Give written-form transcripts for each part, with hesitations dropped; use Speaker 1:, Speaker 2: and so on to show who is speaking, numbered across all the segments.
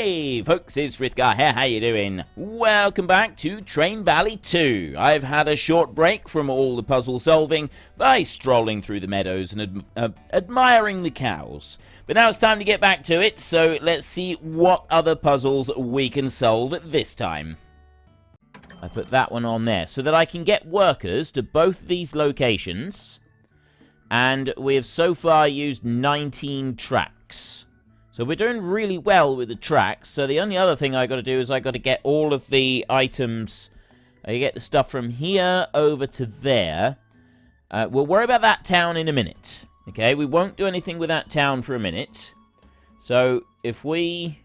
Speaker 1: Hey folks, it's Frithgar here, how you doing? Welcome back to Train Valley 2. I've had a short break from all the puzzle solving by strolling through the meadows and admiring the cows. But now it's time to get back to it, so let's see what other puzzles we can solve this time. I put that one on there so that I can get workers to both these locations. And we have so far used 19 tracks. So we're doing really well with the tracks. So the only other thing I got to do is I got to get all of the items. I get the stuff from here over to there. We'll worry about that town in a minute. Okay, we won't do anything with that town for a minute. So if we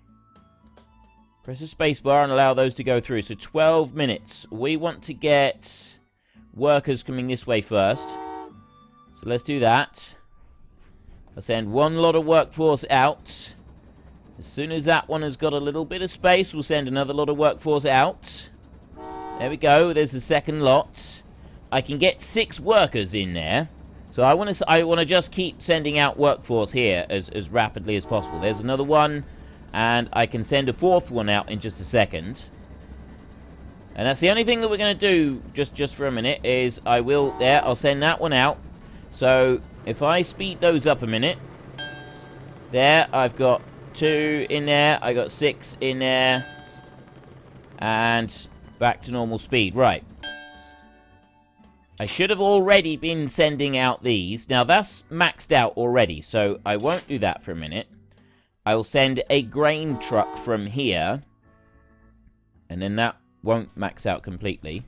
Speaker 1: press the space bar and allow those to go through. So 12 minutes. We want to get workers coming this way first. So let's do that. I'll send one lot of workforce out. As soon as that one has got a little bit of space, we'll send another lot of workforce out. There we go. There's the second lot. I can get 6 workers in there. So I want to just keep sending out workforce here as rapidly as possible. There's another one. And I can send a 4th one out in just a second. And that's the only thing that we're going to do just for a minute is I'll send that one out. So if I speed those up a minute. There, I've got 2 in there. I got 6 in there. And back to normal speed. Right. I should have already been sending out these. Now, that's maxed out already, so I won't do that for a minute. I will send a grain truck from here. And then that won't max out completely.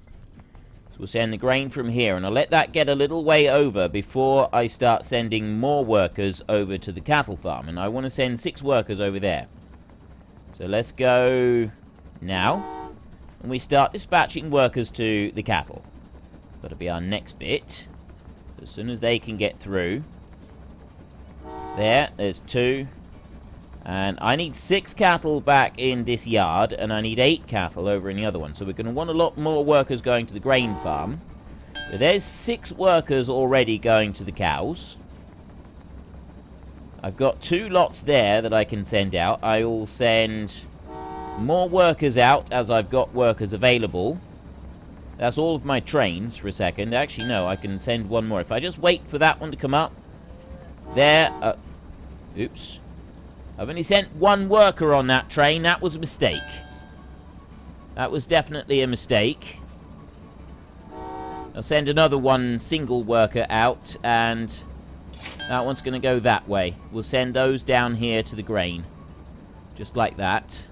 Speaker 1: So we'll send the grain from here, and I'll let that get a little way over before I start sending more workers over to the cattle farm. And I want to send 6 workers over there. So let's go now. And we start dispatching workers to the cattle. That'll be our next bit. As soon as they can get through. There's 2. And I need 6 cattle back in this yard, and I need 8 cattle over in the other one. So we're going to want a lot more workers going to the grain farm. But there's 6 workers already going to the cows. I've got 2 lots there that I can send out. I will send more workers out as I've got workers available. That's all of my trains for a second. Actually, no, I can send one more. If I just wait for that one to come up. There. Oops. I've only sent 1 worker on that train. That was a mistake. That was definitely a mistake. I'll send another 1 single worker out, and that one's going to go that way. We'll send those down here to the grain. Just like that.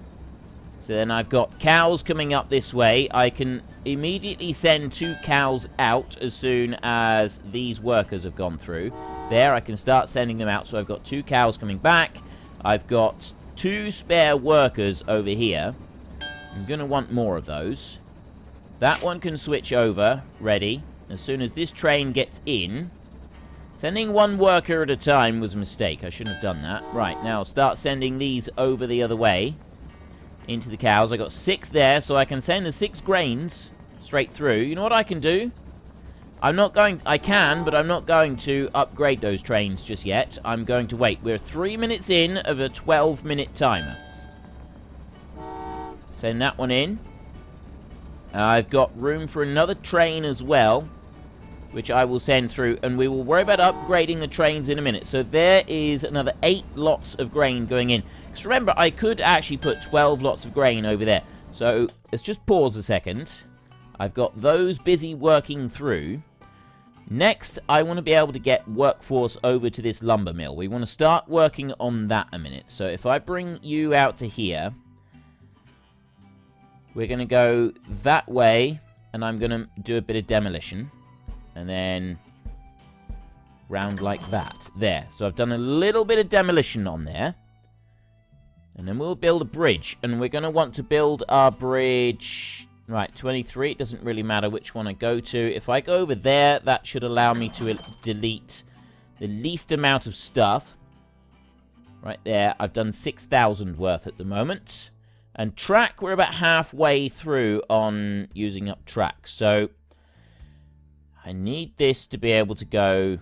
Speaker 1: So then I've got cows coming up this way. I can immediately send 2 cows out as soon as these workers have gone through. There, I can start sending them out. So I've got 2 cows coming back. I've got 2 spare workers over here. I'm going to want more of those. That one can switch over. Ready. As soon as this train gets in. Sending 1 worker at a time was a mistake. I shouldn't have done that. Right, now I'll start sending these over the other way. Into the cows. I got 6 there, so I can send the 6 grains straight through. You know what I can do? I can, but I'm not going to upgrade those trains just yet. I'm going to wait. We're 3 minutes in of a 12-minute timer. Send that one in. I've got room for another train as well, which I will send through, and we will worry about upgrading the trains in a minute. So there is another 8 lots of grain going in. Because remember, I could actually put 12 lots of grain over there. So let's just pause a second. I've got those busy working through. Next, I want to be able to get workforce over to this lumber mill. We want to start working on that a minute. So if I bring you out to here, we're going to go that way, and I'm going to do a bit of demolition. And then round like that. There. So I've done a little bit of demolition on there. And then we'll build a bridge. And we're going to want to build our bridge. Right, 23. It doesn't really matter which one I go to. If I go over there, that should allow me to delete the least amount of stuff. Right there. I've done 6,000 worth at the moment. And track, we're about halfway through on using up track. So I need this to be able to go.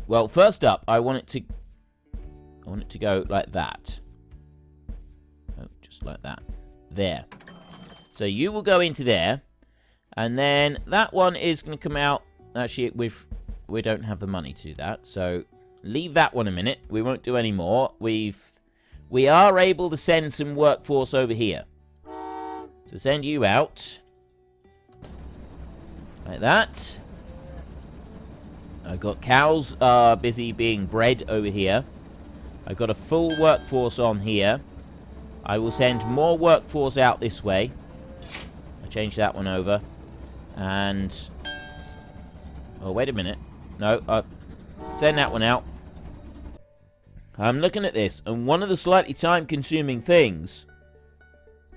Speaker 1: Well, first up, I want it to go like that. just like that. There. So you will go into there. And then that one is going to come out. Actually, we don't have the money to do that. So leave that one a minute. We won't do any more. We are able to send some workforce over here. So send you out. Like that. I've got cows busy being bred over here. I've got a full workforce on here. I will send more workforce out this way. I'll change that one over. And... oh, wait a minute. No, send that one out. I'm looking at this, and one of the slightly time-consuming things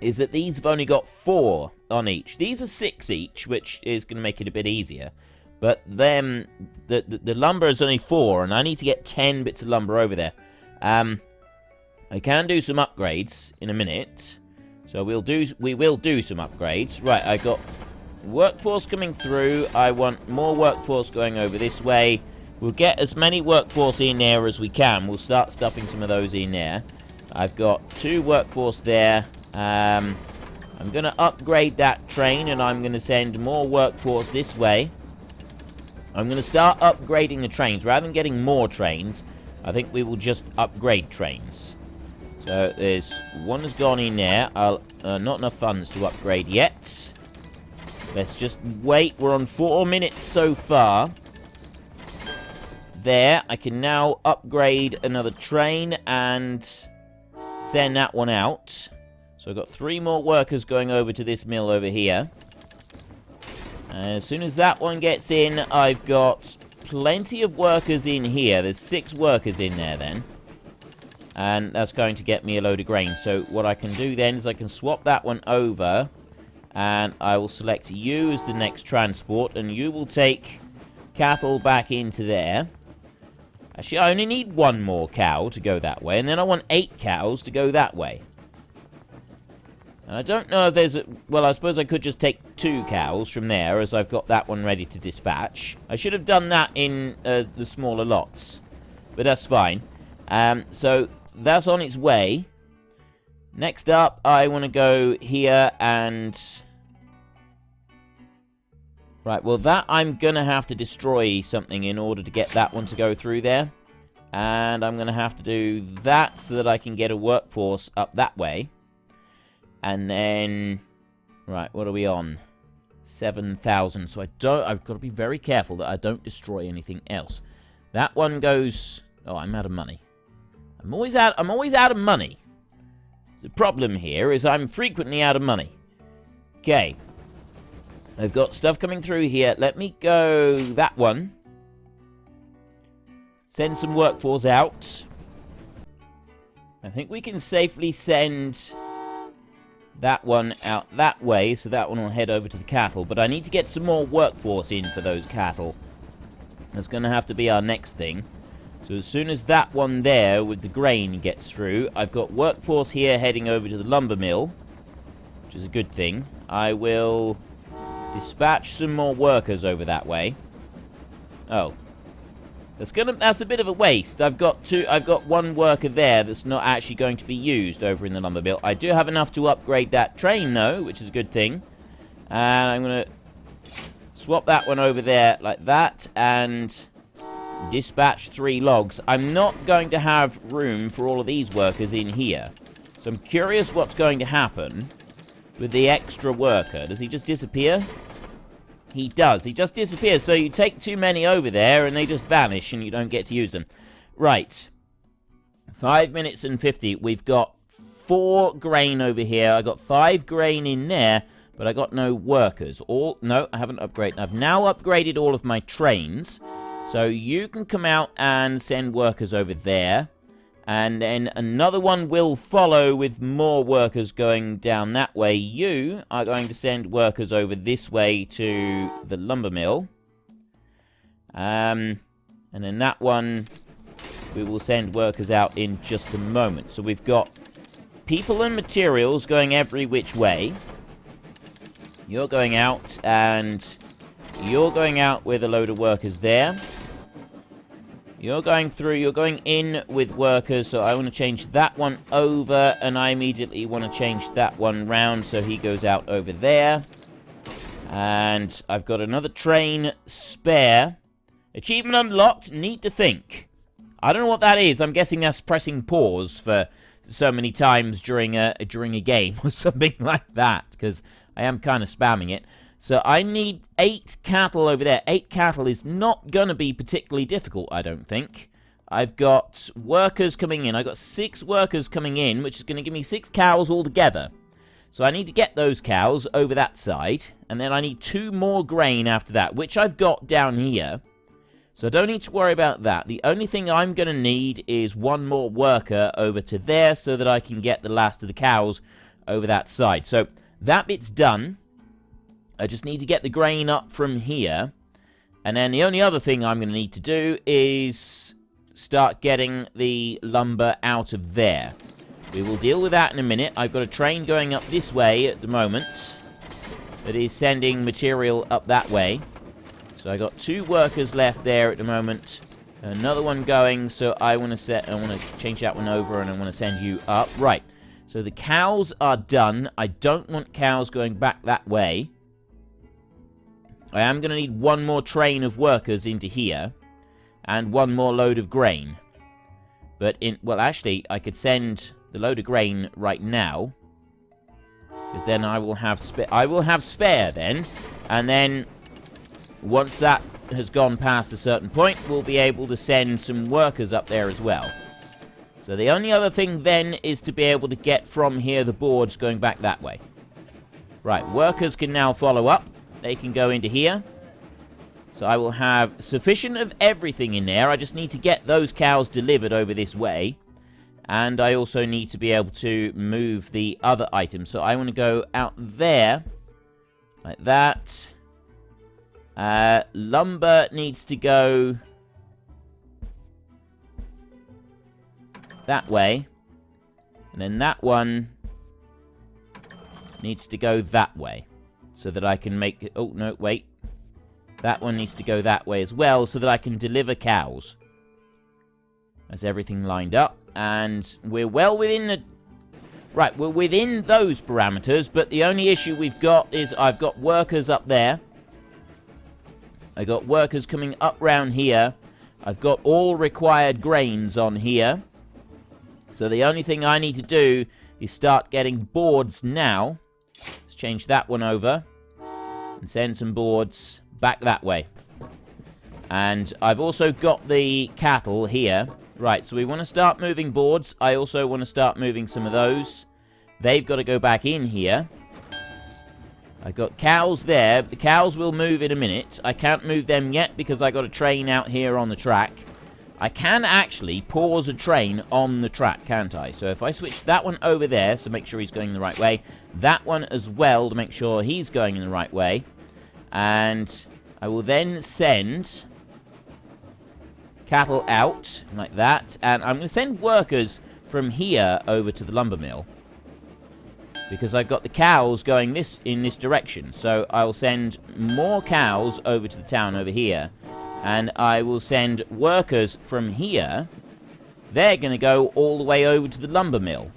Speaker 1: is that these have only got 4 on each. These are 6 each, which is going to make it a bit easier. But then, the lumber is only 4, and I need to get 10 bits of lumber over there. I can do some upgrades in a minute. So we will do some upgrades. Right, I got workforce coming through. I want more workforce going over this way. We'll get as many workforce in there as we can. We'll start stuffing some of those in there. I've got 2 workforce there. I'm going to upgrade that train, and I'm going to send more workforce this way. I'm going to start upgrading the trains. Rather than getting more trains, I think we will just upgrade trains. So there's one has gone in there. Not enough funds to upgrade yet. Let's just wait. We're on 4 minutes so far. There, I can now upgrade another train and send that one out. So I've got 3 more workers going over to this mill over here. As soon as that one gets in, I've got plenty of workers in here. There's 6 workers in there then. And that's going to get me a load of grain. So what I can do then is I can swap that one over. And I will select you as the next transport. And you will take cattle back into there. Actually, I only need 1 more cow to go that way. And then I want 8 cows to go that way. And I don't know if there's a... well, I suppose I could just take 2 cows from there, as I've got that one ready to dispatch. I should have done that in the smaller lots. But that's fine. So, that's on its way. Next up, I want to go here and... right, well, that I'm going to have to destroy something in order to get that one to go through there. And I'm going to have to do that so that I can get a workforce up that way. And then... right, what are we on? 7,000. So I've got to be very careful that I don't destroy anything else. That one goes... oh, I'm out of money. I'm always out of money. The problem here is I'm frequently out of money. Okay. I've got stuff coming through here. Let me go that one. Send some workforce out. I think we can safely send that one out that way, so that one will head over to the cattle. But I need to get some more workforce in for those cattle. That's going to have to be our next thing. So as soon as that one there with the grain gets through, I've got workforce here heading over to the lumber mill, which is a good thing. I will dispatch some more workers over that way. Oh. That's a bit of a waste. I've got 1 worker there that's not actually going to be used over in the lumber mill. I do have enough to upgrade that train though, which is a good thing. And I'm going to swap that one over there like that and dispatch 3 logs. I'm not going to have room for all of these workers in here. So I'm curious what's going to happen with the extra worker. Does he just disappear? He does. He just disappears. So you take too many over there and they just vanish and you don't get to use them. Right. 5 minutes and 50. We've got 4 grain over here. I got 5 grain in there, but I got no workers. No, I haven't upgraded. I've now upgraded all of my trains. So you can come out and send workers over there. And then another one will follow with more workers going down that way. You are going to send workers over this way to the lumber mill. And then that one, we will send workers out in just a moment. So we've got people and materials going every which way. You're going out and you're going out with a load of workers there. You're going through, you're going in with workers, so I want to change that one over, and I immediately want to change that one round, so he goes out over there. And I've got another train spare. Achievement unlocked, need to think. I don't know what that is. I'm guessing that's pressing pause for so many times during a game or something like that, because I am kind of spamming it. So I need 8 cattle over there. 8 cattle is not going to be particularly difficult, I don't think. I've got workers coming in. I've got 6 workers coming in, which is going to give me 6 cows altogether. So I need to get those cows over that side. And then I need 2 more grain after that, which I've got down here. So I don't need to worry about that. The only thing I'm going to need is 1 more worker over to there so that I can get the last of the cows over that side. So that bit's done. I just need to get the grain up from here. And then the only other thing I'm going to need to do is start getting the lumber out of there. We will deal with that in a minute. I've got a train going up this way at the moment that is sending material up that way. So I got 2 workers left there at the moment. Another one going, so I want to change that one over and I want to send you up. Right. So the cows are done. I don't want cows going back that way. I am going to need 1 more train of workers into here. And 1 more load of grain. But well, actually, I could send the load of grain right now. Because then I will have spare then. And then once that has gone past a certain point, we'll be able to send some workers up there as well. So the only other thing then is to be able to get from here the boards going back that way. Right, workers can now follow up. They can go into here. So I will have sufficient of everything in there. I just need to get those cows delivered over this way. And I also need to be able to move the other items. So I want to go out there. Like that. Lumber needs to go that way. And then that one needs to go that way. So that I can make... Oh, no, wait. That one needs to go that way as well, so that I can deliver cows. That's everything lined up. And we're well within the... Right, we're within those parameters, but the only issue we've got is I've got workers up there. I got workers coming up round here. I've got all required grains on here. So the only thing I need to do is start getting boards now. Let's change that one over. And send some boards back that way. And I've also got the cattle here. Right, so we want to start moving boards. I also want to start moving some of those. They've got to go back in here. I've got cows there. The cows will move in a minute. I can't move them yet because I got a train out here on the track. I can actually pause a train on the track, can't I? So if I switch that one over there, so make sure he's going the right way. That one as well, to make sure he's going in the right way. And I will then send cattle out, like that. And I'm going to send workers from here over to the lumber mill. Because I've got the cows going in this direction. So I'll send more cows over to the town over here. And I will send workers from here. They're going to go all the way over to the lumber mill.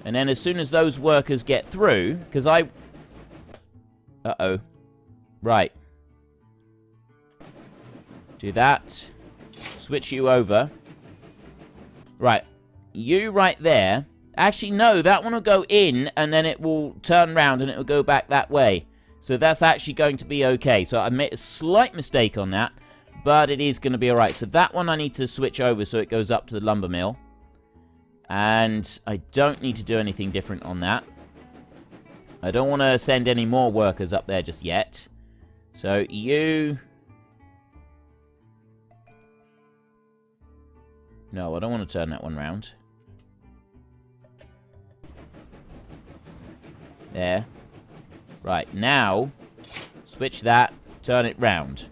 Speaker 1: And then as soon as those workers get through, because I... Uh-oh. Right. Do that. Switch you over. Right. You right there. Actually, no, that one will go in, and then it will turn around, and it will go back that way. So that's actually going to be okay. So I made a slight mistake on that. But it is going to be alright. So that one I need to switch over so it goes up to the lumber mill. And I don't need to do anything different on that. I don't want to send any more workers up there just yet. So you... No, I don't want to turn that one round. There. Right, now, switch that, turn it round.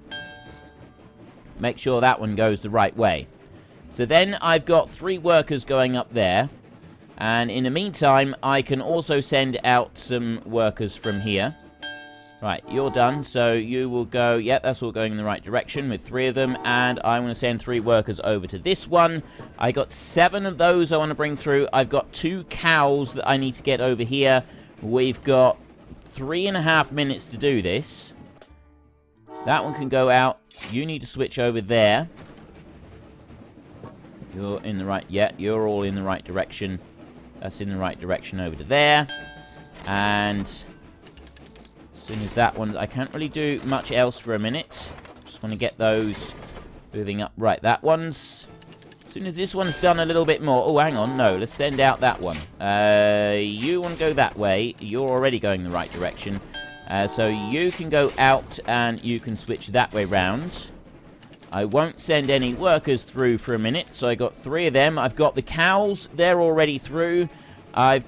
Speaker 1: Make sure that one goes the right way. So then I've got 3 workers going up there. And in the meantime, I can also send out some workers from here. Right, you're done, so you will go... Yep, that's all going in the right direction with 3 of them, and I'm going to send 3 workers over to this one. I got 7 of those I want to bring through. I've got 2 cows that I need to get over here. We've got 3.5 minutes to do this. That one can go out. You need to switch over there. You're in the right... Yeah, you're all in the right direction. That's in the right direction over to there. And... as soon as that one... I can't really do much else for a minute. Just want to get those moving up. Right, that one's... as soon as this one's done a little bit more... oh, hang on. No, let's send out that one. You want to go that way. You're already going the right direction. So you can go out and you can switch that way round. I won't send any workers through for a minute. So I got 3 of them. I've got the cows. They're already through. I've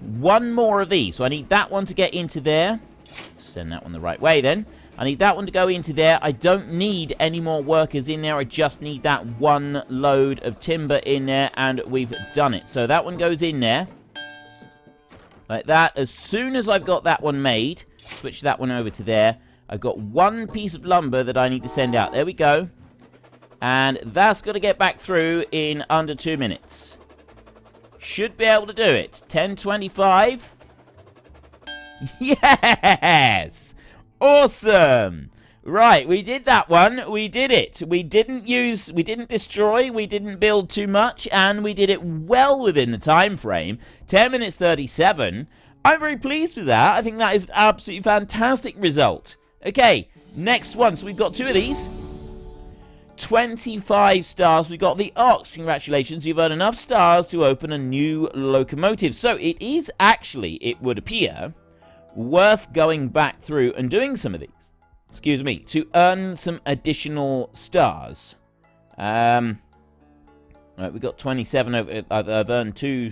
Speaker 1: 1 more of these. So I need that one to get into there. Send that one the right way then. I need that one to go into there. I don't need any more workers in there. I just need that 1 load of timber in there, and we've done it. So that one goes in there. Like that. As soon as I've got that one made, switch that one over to there. I've got 1 piece of lumber that I need to send out. There we go. And that's got to get back through in under 2 minutes. Should be able to do it. 10:25. Yes! Awesome! Right, we did that one. We did it. We didn't destroy, we didn't build too much, and we did it well within the time frame. 10 minutes 37. I'm very pleased with that. I think that is an absolutely fantastic result. Okay, next one. So we've got 2 of these. 25 stars. We got the ox. Congratulations, you've earned enough stars to open a new locomotive. So it is actually, it would appear, worth going back through and doing some of these. Excuse me, to earn some additional stars. Right, we got 27 over. I've earned two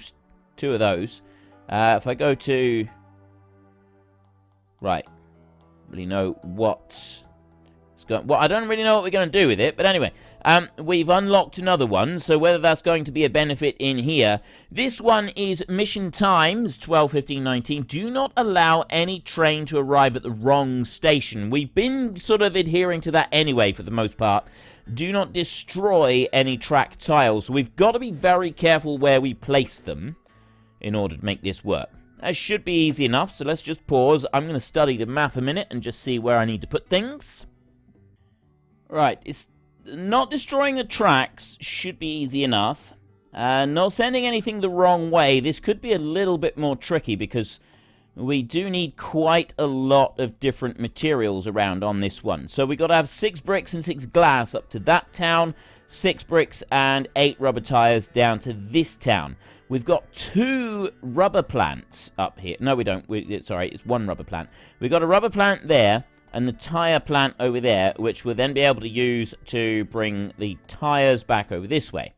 Speaker 1: of those. If I go to... right, really know what... well, I don't really know what we're going to do with it, but anyway, we've unlocked another one, so whether that's going to be a benefit in here. This one is mission times, 12, 15, 19. Do not allow any train to arrive at the wrong station. We've been sort of adhering to that anyway, for the most part. Do not destroy any track tiles. So we've got to be very careful where we place them in order to make this work. That should be easy enough, so let's just pause. I'm going to study the map a minute and just see where I need to put things. Right, it's not destroying the tracks should be easy enough. Not sending anything the wrong way. This could be a little bit more tricky because we do need quite a lot of different materials around on this one. So we've got to have 6 bricks and 6 glass up to that town, 6 bricks and 8 rubber tires down to this town. We've got 2 rubber plants up here. No, we don't. Sorry, it's 1 rubber plant. We've got a rubber plant there and the tire plant over there, which we'll then be able to use to bring the tires back over this way.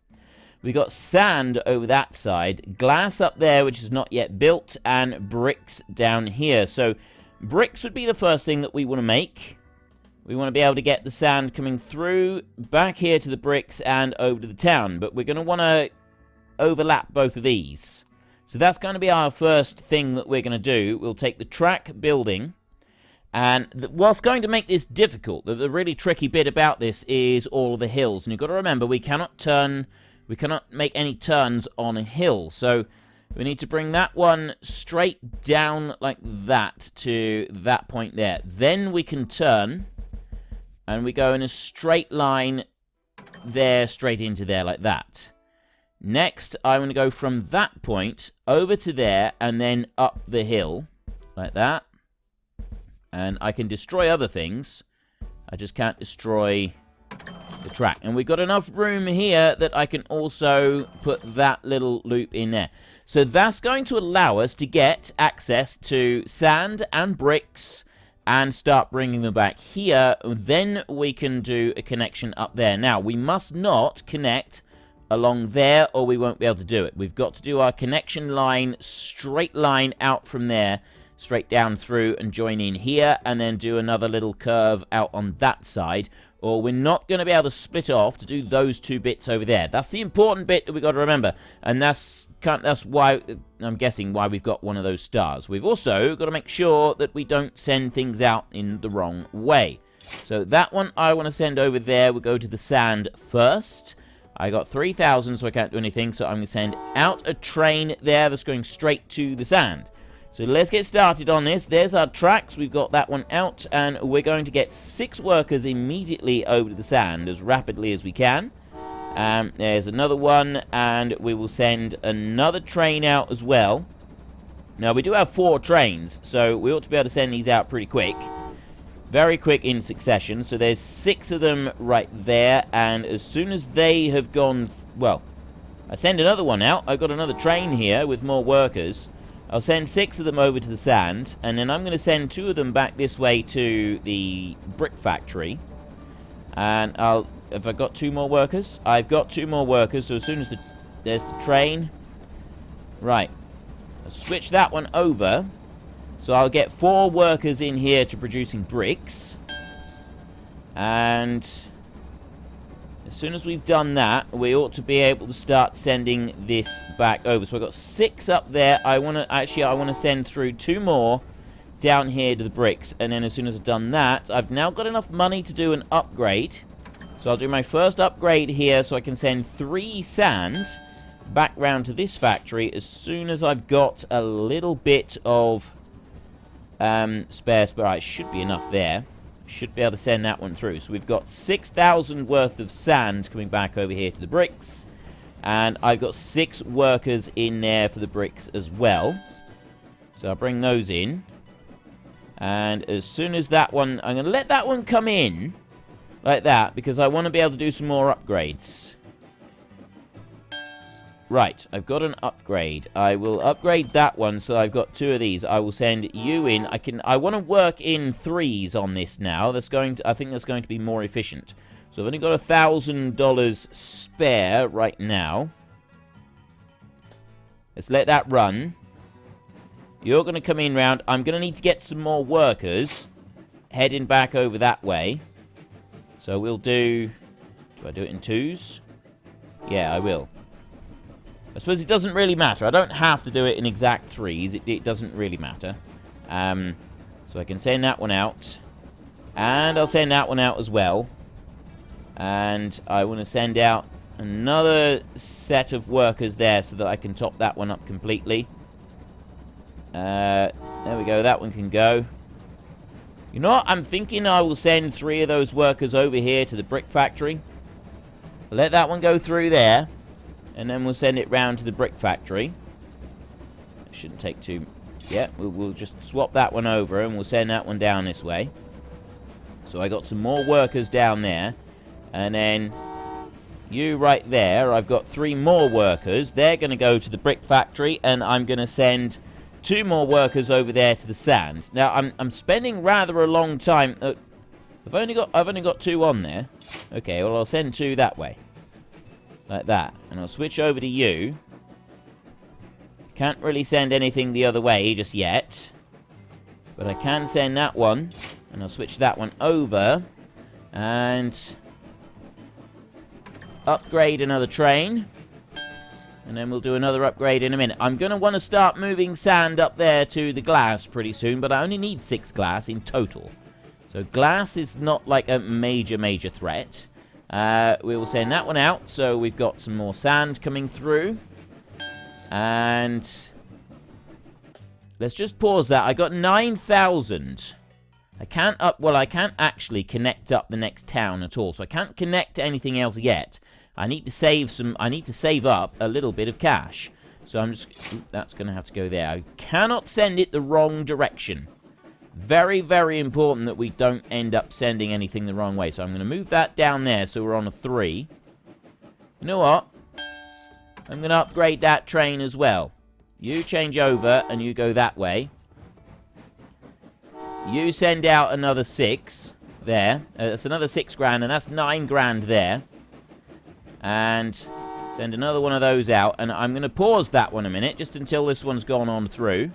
Speaker 1: We got sand over that side, glass up there, which is not yet built, and bricks down here. So bricks would be the first thing that we want to make. We want to be able to get the sand coming through, back here to the bricks, and over to the town. But we're going to want to overlap both of these. So that's going to be our first thing that we're going to do. We'll take the track building. And what's going to make this difficult, the really tricky bit about this is all of the hills. And you've got to remember, we cannot make any turns on a hill. So we need to bring that one straight down like that to that point there. Then we can turn, and we go in a straight line there, straight into there like that. Next, I want to go from that point over to there, and then up the hill like that. And I can destroy other things. I just can't destroy the track. And we've got enough room here that I can also put that little loop in there. So that's going to allow us to get access to sand and bricks and start bringing them back here. Then we can do a connection up there. Now, we must not connect along there or we won't be able to do it. We've got to do our connection line, straight line out from there, straight down through and join in here, and then do another little curve out on that side. or we're not going to be able to split off to do those 2 bits over there. That's the important bit that we've got to remember, and that's why, I'm guessing, why we've got one of those stars. We've also got to make sure that we don't send things out in the wrong way. So that one I want to send over there. We'll go to the sand first. I got 3,000, so I can't do anything, so I'm going to send out a train there that's going straight to the sand. So let's get started on this. There's our tracks. We've got that one out, and we're going to get 6 workers immediately over to the sand as rapidly as we can. There's another one, and we will send another train out as well. Now, we do have 4 trains, so we ought to be able to send these out pretty quick. Very quick in succession. So there's 6 of them right there, and as soon as they have gone... Well, I send another one out. I've got another train here with more workers. I'll send 6 of them over to the sand, and then I'm going to send 2 of them back this way to the brick factory. And have I got 2 more workers? I've got 2 more workers, so as soon as there's the train. Right. I'll switch that one over. So I'll get 4 workers in here to producing bricks. And as soon as we've done that, we ought to be able to start sending this back over. So I've got 6 up there. I want to send through 2 more down here to the bricks. And then as soon as I've done that, I've now got enough money to do an upgrade. So I'll do my first upgrade here so I can send 3 sand back round to this factory as soon as I've got a little bit of spare. Right, should be enough there. Should be able to send that one through. So we've got 6,000 worth of sand coming back over here to the bricks. And I've got 6 workers in there for the bricks as well. So I'll bring those in. And as soon as that one... I'm going to let that one come in like that, because I want to be able to do some more upgrades. Right, I've got an upgrade. I will upgrade that one, so I've got 2 of these. I will send you in. I want to work in 3s on this now. I think that's going to be more efficient. So I've only got $1,000 spare right now. Let's let that run. You're going to come in round. I'm going to need to get some more workers heading back over that way. So we'll do... Do I do it in 2s? Yeah, I will. I suppose it doesn't really matter. I don't have to do it in exact 3s. It doesn't really matter. So I can send that one out. And I'll send that one out as well. And I want to send out another set of workers there so that I can top that one up completely. There we go. That one can go. You know what? I'm thinking I will send 3 of those workers over here to the brick factory. Let that one go through there. And then we'll send it round to the brick factory. It shouldn't take too... Yeah, we'll just swap that one over and we'll send that one down this way. So I got some more workers down there. And then you right there, I've got 3 more workers. They're going to go to the brick factory, and I'm going to send 2 more workers over there to the sand. Now, I'm spending rather a long time... I've only got 2 on there. Okay, well, I'll send 2 that way. Like that. And I'll switch over to you. Can't really send anything the other way just yet. But I can send that one. And I'll switch that one over. And upgrade another train. And then we'll do another upgrade in a minute. I'm going to want to start moving sand up there to the glass pretty soon. But I only need 6 glass in total. So glass is not like a major threat. We will send that one out. So we've got some more sand coming through. And let's just pause that. I got 9,000. I can't actually connect up the next town at all. So I can't connect anything else yet. I need to save up a little bit of cash. So I'm just... That's going to have to go there. I cannot send it the wrong direction. Very, very important that we don't end up sending anything the wrong way. So I'm going to move that down there so we're on a 3. You know what? I'm going to upgrade that train as well. You change over and you go that way. You send out another 6 there. That's another 6 grand, and that's 9 grand there. And send another one of those out. And I'm going to pause that one a minute, just until this one's gone on through.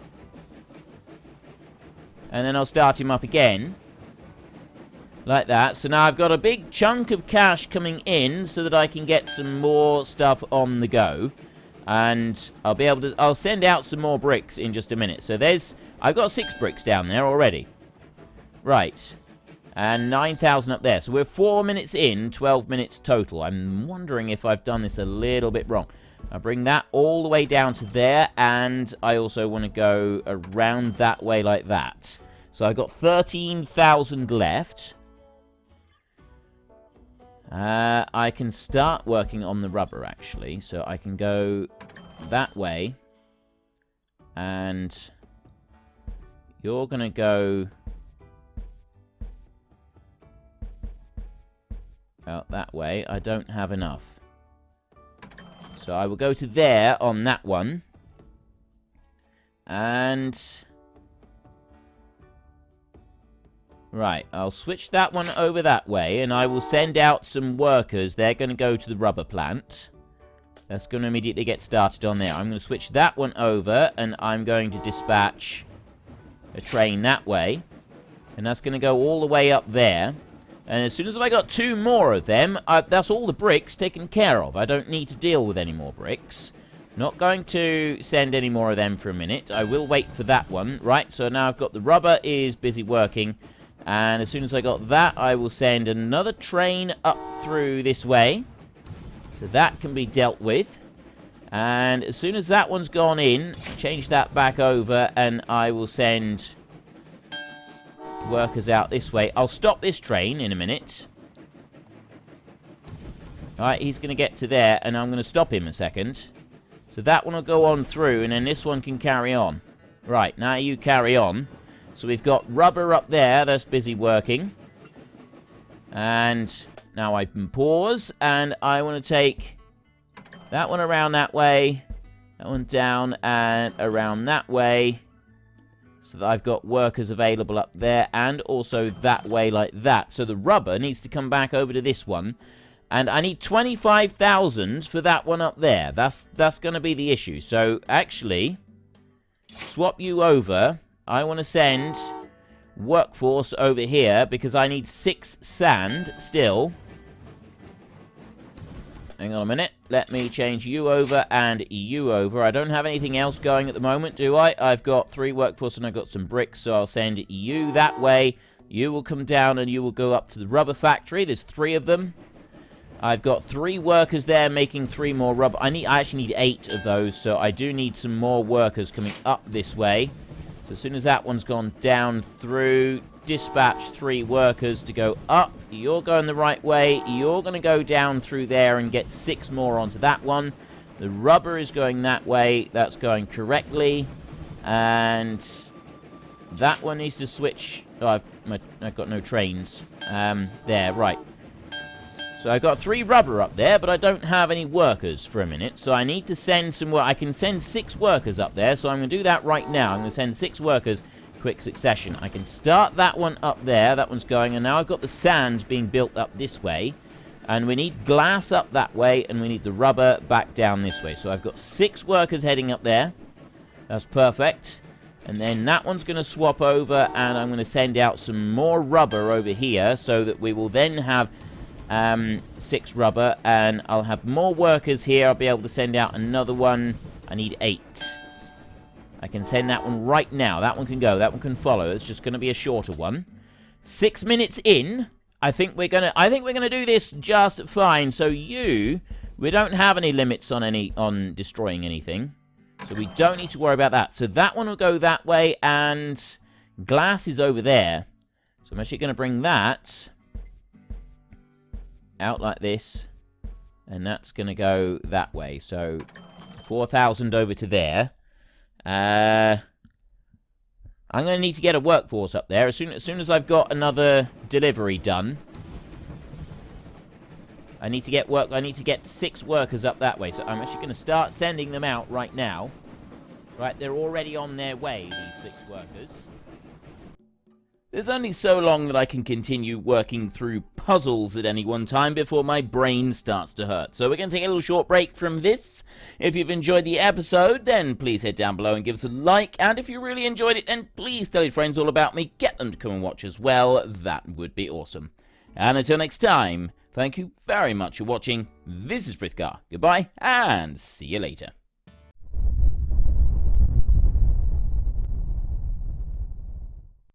Speaker 1: And then I'll start him up again. Like that. So now I've got a big chunk of cash coming in so that I can get some more stuff on the go. And I'll be able to... I'll send out some more bricks in just a minute. So there's... I've got 6 bricks down there already. Right. And 9,000 up there. So we're 4 minutes in, 12 minutes total. I'm wondering if I've done this a little bit wrong. I'll bring that all the way down to there. And I also want to go around that way like that. So I've got 13,000 left. I can start working on the rubber, actually. So I can go that way. And you're going to go out that way. I don't have enough. So I will go to there on that one. And... right, I'll switch that one over that way, and I will send out some workers. They're going to go to the rubber plant. That's going to immediately get started on there. I'm going to switch that one over, and I'm going to dispatch a train that way. And that's going to go all the way up there. And as soon as I got 2 more of them, that's all the bricks taken care of. I don't need to deal with any more bricks. Not going to send any more of them for a minute. I will wait for that one. Right, so now I've got the rubber is busy working. And as soon as I got that, I will send another train up through this way. So that can be dealt with. And as soon as that one's gone in, change that back over, and I will send workers out this way. I'll stop this train in a minute. Alright, he's going to get to there, and I'm going to stop him a second. So that one will go on through, and then this one can carry on. Right, now you carry on. So we've got rubber up there that's busy working. And now I can pause, and I want to take that one around that way, that one down and around that way, so that I've got workers available up there, and also that way like that. So the rubber needs to come back over to this one, and I need 25,000 for that one up there. That's going to be the issue. So actually, swap you over. I want to send workforce over here because I need 6 sand still. Hang on a minute. Let me change you over and you over. I don't have anything else going at the moment, do I? I've got 3 workforce and I've got some bricks, so I'll send you that way. You will come down and you will go up to the rubber factory. There's 3 of them. I've got 3 workers there making 3 more rubber. I actually need 8 of those, so I do need some more workers coming up this way. So as soon as that one's gone down through, dispatch 3 workers to go up. You're going the right way. You're going to go down through there and get 6 more onto that one. The rubber is going that way. That's going correctly. And that one needs to switch. Oh, I've got no trains. There, right. So I've got 3 rubber up there, but I don't have any workers for a minute. So I need to send some work. I can send 6 workers up there, so I'm going to do that right now. I'm going to send 6 workers, quick succession. I can start that one up there. That one's going, and now I've got the sand being built up this way. And we need glass up that way, and we need the rubber back down this way. So I've got 6 workers heading up there. That's perfect. And then that one's going to swap over, and I'm going to send out some more rubber over here, so that we will then have 6 rubber, and I'll have more workers here. I'll be able to send out another one. I need 8. I can send that one right now. That one can go. That one can follow. It's just going to be a shorter one. 6 minutes in. I think we're gonna do this just fine. So we don't have any limits on destroying anything. So we don't need to worry about that. So that one will go that way, and glass is over there. So I'm actually going to bring that out like this, and that's going to go that way. So 4,000 over to there. I'm going to need to get a workforce up there as soon as I've got another delivery done. I need to get 6 workers up that way. So I'm actually going to start sending them out right now. Right, they're already on their way, these 6 workers. There's only so long that I can continue working through puzzles at any one time before my brain starts to hurt. So we're going to take a little short break from this. If you've enjoyed the episode, then please head down below and give us a like. And if you really enjoyed it, then please tell your friends all about me. Get them to come and watch as well. That would be awesome. And until next time, thank you very much for watching. This is Frithgar. Goodbye, and see you later.